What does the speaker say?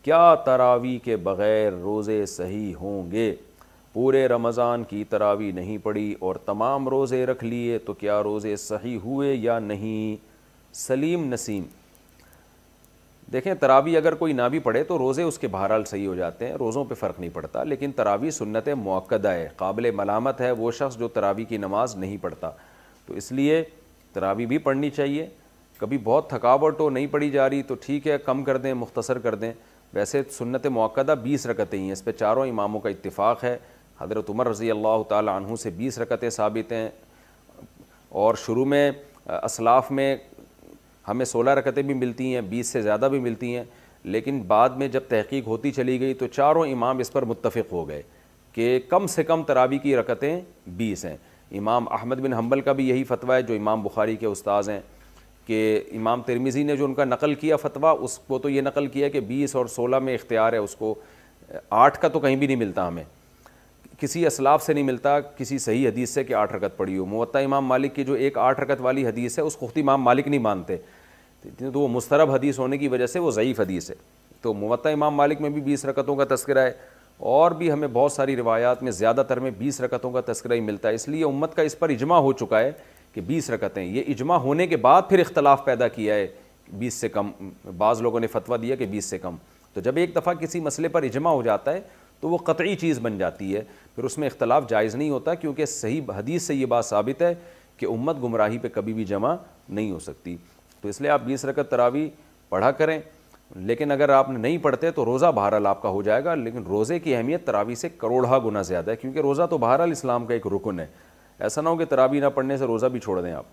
کیا تراویح کے بغیر روزے صحیح ہوں گے؟ پورے رمضان کی تراویح نہیں پڑھی اور تمام روزے رکھ لیے تو کیا روزے صحیح ہوئے یا نہیں؟ سلیم نسیم، دیکھیں تراویح اگر کوئی نہ بھی پڑھے تو روزے اس کے بہرحال صحیح ہو جاتے ہیں، روزوں پہ فرق نہیں پڑتا، لیکن تراویح سنت مؤکدہ ہے، قابل ملامت ہے وہ شخص جو تراویح کی نماز نہیں پڑھتا، تو اس لیے تراویح بھی پڑھنی چاہیے۔ کبھی بہت تھکاوٹ ہو نہیں پڑھی جا رہی تو ٹھیک ہے، کم کر دیں، مختصر کر دیں۔ ویسے سنت مؤکدہ 20 رکعتیں ہیں، اس پہ چاروں اماموں کا اتفاق ہے۔ حضرت عمر رضی اللہ تعالی عنہ سے 20 رکعتیں ثابت ہیں، اور شروع میں اسلاف میں ہمیں 16 رکعتیں بھی ملتی ہیں، 20 سے زیادہ بھی ملتی ہیں، لیکن بعد میں جب تحقیق ہوتی چلی گئی تو چاروں امام اس پر متفق ہو گئے کہ کم سے کم تراویح کی رکعتیں 20 ہیں۔ امام احمد بن حنبل کا بھی یہی فتویٰ ہے جو امام بخاری کے استاذ ہیں، کہ امام ترمذی نے جو ان کا نقل کیا فتویٰ، اس کو تو یہ نقل کیا کہ 20 اور 16 میں اختیار ہے اس کو، 8 کا تو کہیں بھی نہیں ملتا، ہمیں کسی اسلاف سے نہیں ملتا کسی صحیح حدیث سے کہ 8 رکعت پڑھی ہو۔ موطا امام مالک کی جو ایک 8 رکعت والی حدیث ہے اس کو خود امام مالک نہیں مانتے، تو وہ مسترب حدیث ہونے کی وجہ سے وہ ضعیف حدیث ہے۔ تو موطا امام مالک میں بھی 20 رکعتوں کا تذکرہ ہے، اور بھی ہمیں بہت ساری روایات میں زیادہ تر میں 20 رکعتوں کا تذکرہ ہی ملتا ہے، اس لیے امت کا اس پر اجماع ہو چکا ہے کہ 20 رکعتیں۔ یہ اجماع ہونے کے بعد پھر اختلاف پیدا کیا ہے 20 سے کم، بعض لوگوں نے فتویٰ دیا کہ 20 سے کم۔ تو جب ایک دفعہ کسی مسئلے پر اجماع ہو جاتا ہے تو وہ قطعی چیز بن جاتی ہے، پھر اس میں اختلاف جائز نہیں ہوتا، کیونکہ صحیح حدیث سے یہ بات ثابت ہے کہ امت گمراہی پہ کبھی بھی جمع نہیں ہو سکتی۔ تو اس لیے آپ 20 رکعت تراویح پڑھا کریں، لیکن اگر آپ نہیں پڑھتے تو روزہ بہرحال آپ کا ہو جائے گا، لیکن روزے کی اہمیت تراویح سے کروڑہ گنا زیادہ ہے، کیونکہ روزہ تو بہرحال اسلام کا ایک رکن ہے۔ ایسا نہ ہو کہ تراویح نہ پڑھنے سے روزہ بھی چھوڑ دیں آپ۔